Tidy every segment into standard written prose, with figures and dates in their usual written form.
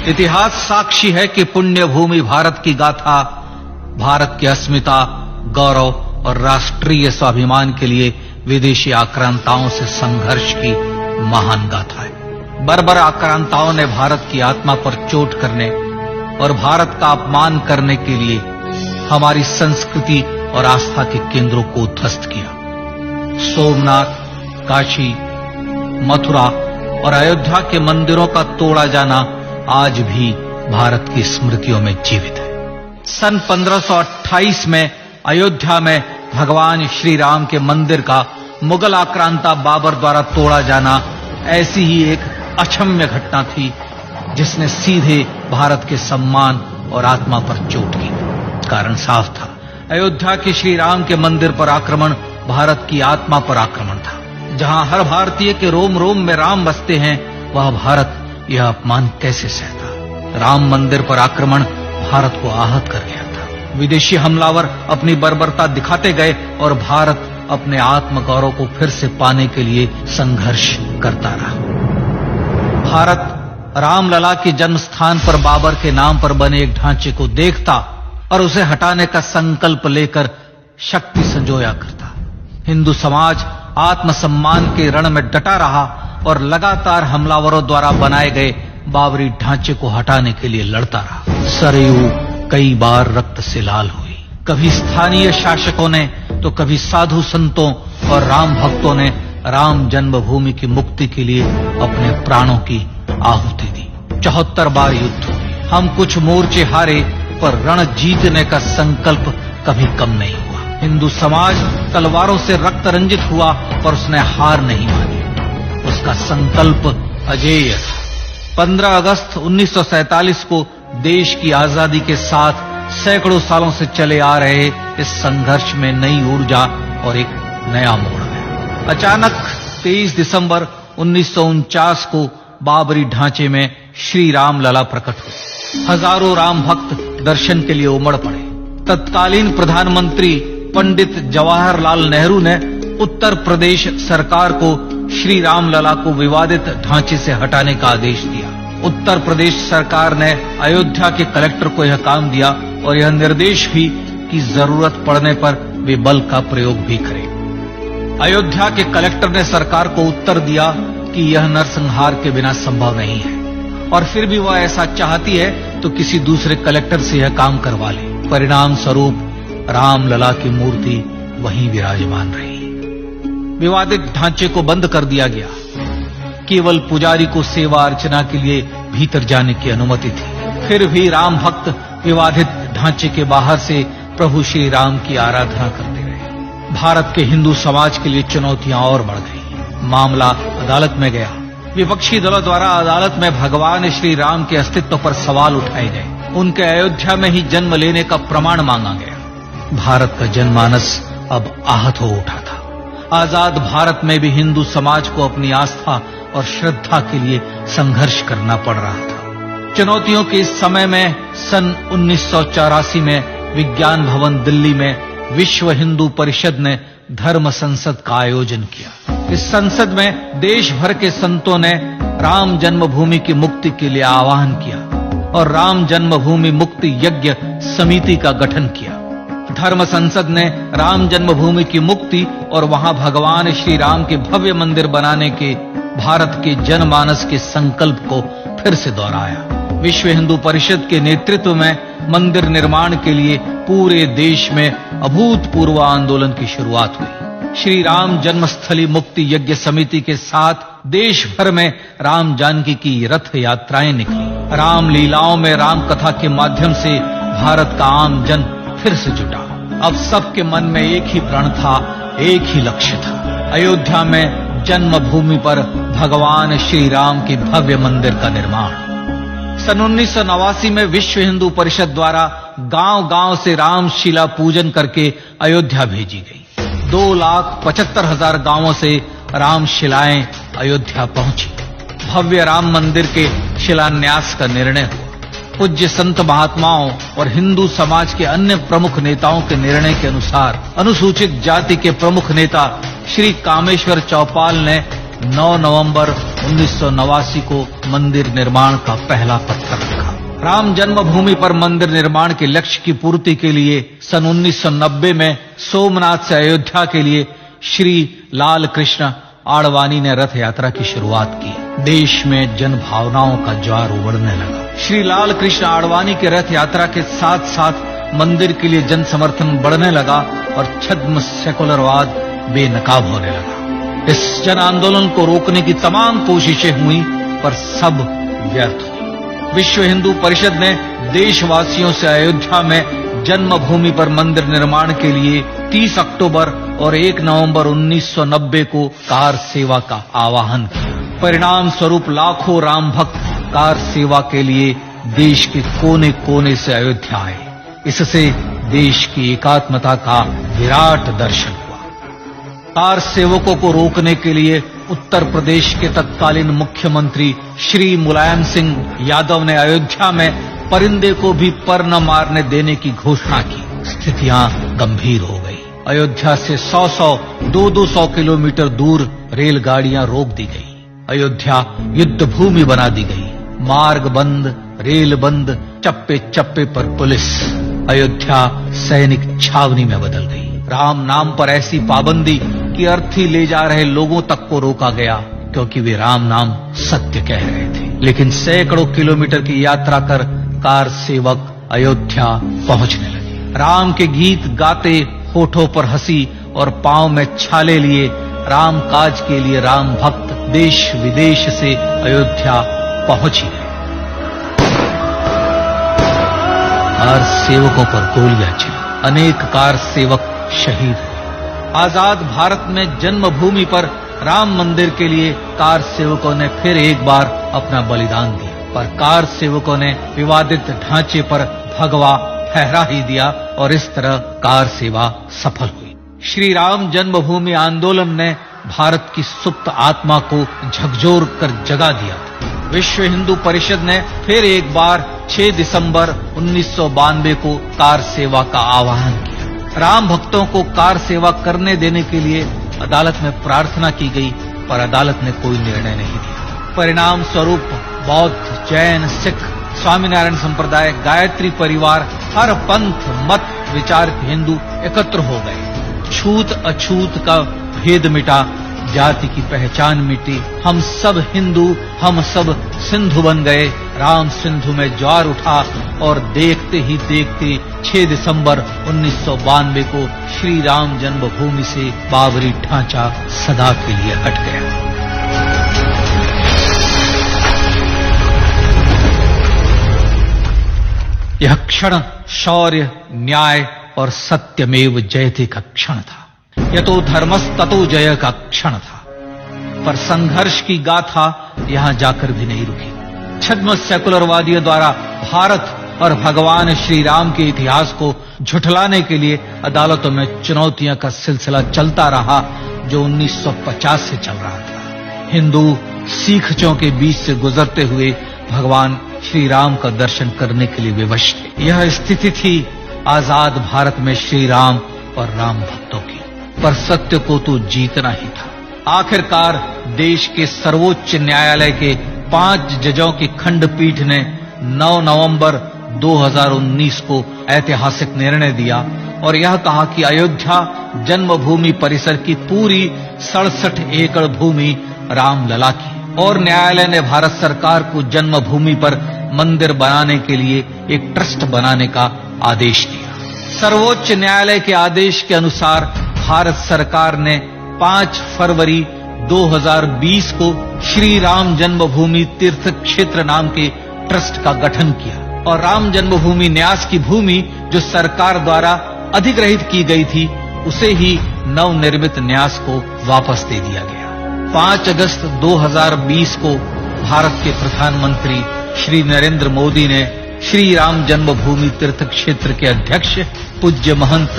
इतिहास साक्षी है कि पुण्य भूमि भारत की गाथा भारत की अस्मिता, गौरव और राष्ट्रीय स्वाभिमान के लिए विदेशी आक्रांताओं से संघर्ष की महान गाथा है। बर्बर आक्रांताओं ने भारत की आत्मा पर चोट करने और भारत का अपमान करने के लिए हमारी संस्कृति और आस्था के केंद्रों को ध्वस्त किया। सोमनाथ, काशी, मथुरा और अयोध्या के मंदिरों का तोड़ा जाना आज भी भारत की स्मृतियों में जीवित है। सन 1528 में अयोध्या में भगवान श्री राम के मंदिर का मुगल आक्रांता बाबर द्वारा तोड़ा जाना ऐसी ही एक अक्षम्य घटना थी जिसने सीधे भारत के सम्मान और आत्मा पर चोट की। कारण साफ था, अयोध्या के श्री राम के मंदिर पर आक्रमण भारत की आत्मा पर आक्रमण था। जहां हर भारतीय के रोम रोम में राम बसते हैं, वह भारत यह अपमान कैसे सहता। राम मंदिर पर आक्रमण भारत को आहत कर गया था। विदेशी हमलावर अपनी बर्बरता दिखाते गए और भारत अपने आत्म गौरव को फिर से पाने के लिए संघर्ष करता रहा। भारत रामलला के जन्म स्थान पर बाबर के नाम पर बने एक ढांचे को देखता और उसे हटाने का संकल्प लेकर शक्ति संजोया करता। हिंदू समाज आत्मसम्मान के रण में डटा रहा और लगातार हमलावरों द्वारा बनाए गए बाबरी ढांचे को हटाने के लिए लड़ता रहा। सरयू कई बार रक्त से लाल हुई। कभी स्थानीय शासकों ने तो कभी साधु संतों और राम भक्तों ने राम जन्मभूमि की मुक्ति के लिए अपने प्राणों की आहुति दी। 74 बार युद्ध हुए। हम कुछ मोर्चे हारे, पर रण जीतने का संकल्प कभी कम नहीं हुआ। हिंदू समाज तलवारों से रक्त रंजित हुआ, पर उसने हार नहीं मानी। उसका संकल्प अजेय था। 15 अगस्त 1947 को देश की आजादी के साथ सैकड़ों सालों से चले आ रहे इस संघर्ष में नई ऊर्जा और एक नया मोड़ आया। अचानक 23 दिसंबर 1949 को बाबरी ढांचे में श्री राम लला प्रकट हुए। हजारों राम भक्त दर्शन के लिए उमड़ पड़े। तत्कालीन प्रधानमंत्री पंडित जवाहरलाल नेहरू ने उत्तर प्रदेश सरकार को श्री राम लला को विवादित ढांचे से हटाने का आदेश दिया। उत्तर प्रदेश सरकार ने अयोध्या के कलेक्टर को यह काम दिया और यह निर्देश भी कि जरूरत पड़ने पर वे बल का प्रयोग भी करें। अयोध्या के कलेक्टर ने सरकार को उत्तर दिया कि यह नरसंहार के बिना संभव नहीं है, और फिर भी वह ऐसा चाहती है तो किसी दूसरे कलेक्टर से यह काम करवा ले। परिणाम स्वरूप रामलला की मूर्ति वहीं विराजमान रही। विवादित ढांचे को बंद कर दिया गया। केवल पुजारी को सेवा अर्चना के लिए भीतर जाने की अनुमति थी। फिर भी राम भक्त विवादित ढांचे के बाहर से प्रभु श्री राम की आराधना करते रहे। भारत के हिंदू समाज के लिए चुनौतियां और बढ़ गई। मामला अदालत में गया। विपक्षी दलों द्वारा अदालत में भगवान श्री राम के अस्तित्व पर सवाल उठाए गए। उनके अयोध्या में ही जन्म लेने का प्रमाण मांगा गया। भारत का जनमानस अब आहत हो उठा था। आजाद भारत में भी हिंदू समाज को अपनी आस्था और श्रद्धा के लिए संघर्ष करना पड़ रहा था। चुनौतियों के इस समय में सन 1984 में विज्ञान भवन दिल्ली में विश्व हिंदू परिषद ने धर्म संसद का आयोजन किया। इस संसद में देश भर के संतों ने राम जन्मभूमि की मुक्ति के लिए आह्वान किया और राम जन्मभूमि मुक्ति यज्ञ समिति का गठन किया। धर्म संसद ने राम जन्मभूमि की मुक्ति और वहां भगवान श्री राम के भव्य मंदिर बनाने के भारत के जनमानस के संकल्प को फिर से दोहराया। विश्व हिंदू परिषद के नेतृत्व में मंदिर निर्माण के लिए पूरे देश में अभूतपूर्व आंदोलन की शुरुआत हुई। श्री राम जन्मस्थली मुक्ति यज्ञ समिति के साथ देश भर में राम जानकी की रथ यात्राएं निकली। राम लीलाओं में राम कथा के माध्यम से भारत का आम जन फिर से जुटा। अब सबके मन में एक ही प्रण था, एक ही लक्ष्य था। अयोध्या में जन्मभूमि पर भगवान श्री राम के भव्य मंदिर का निर्माण। सन 1989 में विश्व हिंदू परिषद द्वारा गांव-गांव से रामशिला पूजन करके अयोध्या भेजी गई। 2,75,000 गांवों से रामशिलाएं अयोध्या पहुंची। भव्य राम मंदिर के शिलान्यास का निर्णय हुआ। पूज्य संत महात्माओं और हिंदू समाज के अन्य प्रमुख नेताओं के निर्णय के अनुसार अनुसूचित जाति के प्रमुख नेता श्री कामेश्वर चौपाल ने 9 नवंबर 1989 को मंदिर निर्माण का पहला पत्थर रखा। राम जन्मभूमि पर मंदिर निर्माण के लक्ष्य की पूर्ति के लिए सन 1990 में सोमनाथ से अयोध्या के लिए श्री लाल कृष्ण आडवाणी ने रथ यात्रा की शुरुआत की। देश में जन भावनाओं का ज्वार उमड़ने लगा। श्री लाल कृष्ण आडवाणी के रथ यात्रा के साथ साथ मंदिर के लिए जन समर्थन बढ़ने लगा और छद्म सेकुलरवाद बेनकाब होने लगा। इस जन आंदोलन को रोकने की तमाम कोशिशें हुई पर सब व्यर्थ हुई। विश्व हिंदू परिषद ने देशवासियों से अयोध्या में जन्मभूमि पर मंदिर निर्माण के लिए 30 अक्टूबर और 1 नवंबर 1990 को कार सेवा का आह्वान किया। परिणाम स्वरूप लाखों राम भक्त कार सेवा के लिए देश के कोने कोने से अयोध्या आए। इससे देश की एकात्मता का विराट दर्शन हुआ। कार सेवकों को रोकने के लिए उत्तर प्रदेश के तत्कालीन मुख्यमंत्री श्री मुलायम सिंह यादव ने अयोध्या में परिंदे को भी पर न मारने देने की घोषणा की। स्थितियां गंभीर हो गई। अयोध्या से 100-100, 200 किलोमीटर दूर रेलगाड़ियां रोक दी गई। अयोध्या युद्ध भूमि बना दी गई। मार्ग बंद, रेल बंद, चप्पे चप्पे पर पुलिस। अयोध्या सैनिक छावनी में बदल गई। राम नाम पर ऐसी पाबंदी कि अर्थी ले जा रहे लोगों तक को रोका गया क्योंकि वे राम नाम सत्य कह रहे थे। लेकिन सैकड़ों किलोमीटर की यात्रा कर कार सेवक अयोध्या पहुंचने लगे। राम के गीत गाते, होठों पर हंसी और पांव में छाले लिए राम काज के लिए राम भक्त देश विदेश से अयोध्या पहुंच ही गए। कार सेवकों पर गोलियां चली। अनेक कार सेवक शहीद हुए। आजाद भारत में जन्मभूमि पर राम मंदिर के लिए कार सेवकों ने फिर एक बार अपना बलिदान दिया, पर कार सेवकों ने विवादित ढांचे पर भगवा फहरा ही दिया और इस तरह कार सेवा सफल हुई। श्री राम जन्मभूमि आंदोलन ने भारत की सुप्त आत्मा को झकझोर कर जगा दिया। विश्व हिंदू परिषद ने फिर एक बार 6 दिसंबर 1992 को कार सेवा का आह्वान किया। राम भक्तों को कार सेवा करने देने के लिए अदालत में प्रार्थना की गई, पर अदालत ने कोई निर्णय नहीं दिया। परिणाम स्वरूप बौद्ध, जैन, सिख, स्वामीनारायण संप्रदाय, गायत्री परिवार, हर पंथ, मत, विचार के हिंदू एकत्र हो गए। छूत अछूत का भेद मिटा, जाति की पहचान मिटी। हम सब हिंदू, हम सब सिंधु बन गए। राम सिंधु में ज्वार उठा और देखते ही देखते 6 दिसंबर 1992 को श्री राम जन्मभूमि से बाबरी ढांचा सदा के लिए हट गया। यह क्षण शौर्य, न्याय और सत्यमेव जयते का क्षण था। यह तो धर्मस्ततो जय का क्षण था। पर संघर्ष की गाथा यहां जाकर भी नहीं रुकी। छद्म सेकुलरवादियों द्वारा भारत और भगवान श्री राम के इतिहास को झुठलाने के लिए अदालतों में चुनौतियों का सिलसिला चलता रहा, जो 1950 से चल रहा था। हिंदू सिखों के बीच से गुजरते हुए भगवान श्री राम का दर्शन करने के लिए विवश थे। यह स्थिति थी आजाद भारत में श्री राम और राम भक्तों की। पर सत्य को तो जीतना ही था। आखिरकार देश के सर्वोच्च न्यायालय के 5 जजों की खंडपीठ ने 9 नवंबर 2019 को ऐतिहासिक निर्णय दिया और यह कहा कि अयोध्या जन्मभूमि परिसर की पूरी 67 एकड़ भूमि रामलला की। और न्यायालय ने भारत सरकार को जन्मभूमि पर मंदिर बनाने के लिए एक ट्रस्ट बनाने का आदेश दिया। सर्वोच्च न्यायालय के आदेश के अनुसार भारत सरकार ने 5 फरवरी 2020 को श्री राम जन्मभूमि तीर्थ क्षेत्र नाम के ट्रस्ट का गठन किया और राम जन्मभूमि न्यास की भूमि जो सरकार द्वारा अधिग्रहित की गई थी, उसे ही नवनिर्मित न्यास को वापस दे दिया गया। 5 अगस्त 2020 को भारत के प्रधानमंत्री श्री नरेंद्र मोदी ने श्री राम जन्मभूमि तीर्थ क्षेत्र के अध्यक्ष पूज्य महंत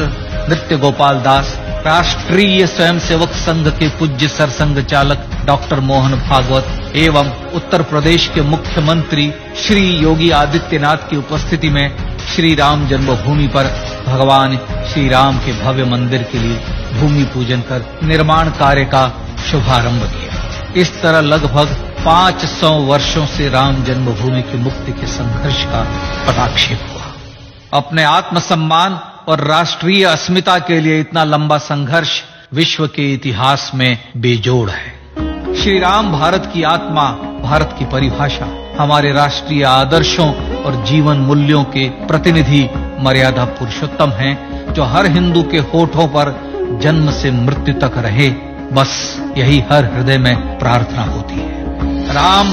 नृत्य गोपाल दास, राष्ट्रीय स्वयंसेवक संघ के पूज्य सरसंघ चालक डॉक्टर मोहन भागवत एवं उत्तर प्रदेश के मुख्यमंत्री श्री योगी आदित्यनाथ की उपस्थिति में श्री राम जन्मभूमि पर भगवान श्री राम के भव्य मंदिर के लिए भूमि पूजन कर निर्माण कार्य का शुभारंभ किया। इस तरह लगभग 500 वर्षों से राम जन्मभूमि की मुक्ति के संघर्ष का पटाक्षेप हुआ। अपने आत्मसम्मान और राष्ट्रीय अस्मिता के लिए इतना लंबा संघर्ष विश्व के इतिहास में बेजोड़ है। श्री राम भारत की आत्मा, भारत की परिभाषा, हमारे राष्ट्रीय आदर्शों और जीवन मूल्यों के प्रतिनिधि मर्यादा पुरुषोत्तम हैं, जो हर हिंदू के होठों पर जन्म से मृत्यु तक रहे, बस यही हर हृदय में प्रार्थना होती है। राम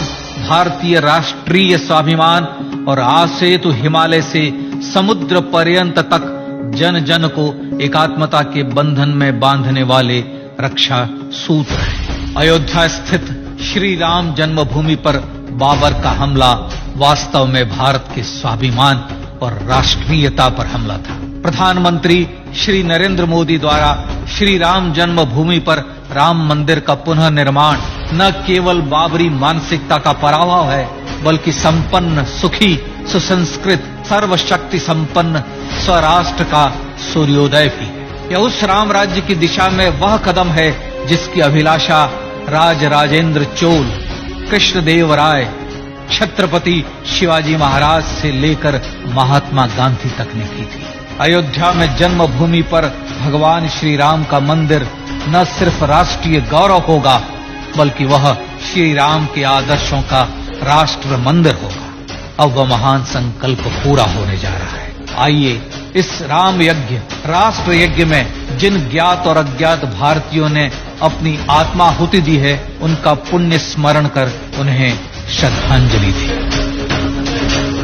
भारतीय राष्ट्रीय स्वाभिमान और आसेतु हिमालय से समुद्र पर्यंत तक जन जन को एकात्मता के बंधन में बांधने वाले रक्षा सूत्र है। अयोध्या स्थित श्री राम जन्मभूमि पर बाबर का हमला वास्तव में भारत के स्वाभिमान और राष्ट्रीयता पर हमला था। प्रधानमंत्री श्री नरेंद्र मोदी द्वारा श्री राम जन्मभूमि पर राम मंदिर का पुनः निर्माण न केवल बाबरी मानसिकता का पराभव है, बल्कि संपन्न, सुखी, सुसंस्कृत, सर्वशक्ति संपन्न स्वराष्ट्र का सूर्योदय भी है। यह उस राम राज्य की दिशा में वह कदम है जिसकी अभिलाषा राज राजेंद्र चोल, कृष्णदेव राय, छत्रपति शिवाजी महाराज से लेकर महात्मा गांधी तक ने की थी। अयोध्या में जन्मभूमि पर भगवान श्री राम का मंदिर न सिर्फ राष्ट्रीय गौरव होगा, बल्कि वह श्री राम के आदर्शों का राष्ट्र मंदिर होगा। अब वह महान संकल्प पूरा होने जा रहा है। आइए इस राम यज्ञ, राष्ट्र यज्ञ में जिन ज्ञात और अज्ञात भारतीयों ने अपनी आत्माहुति दी है, उनका पुण्य स्मरण कर उन्हें श्रद्धांजलि दी।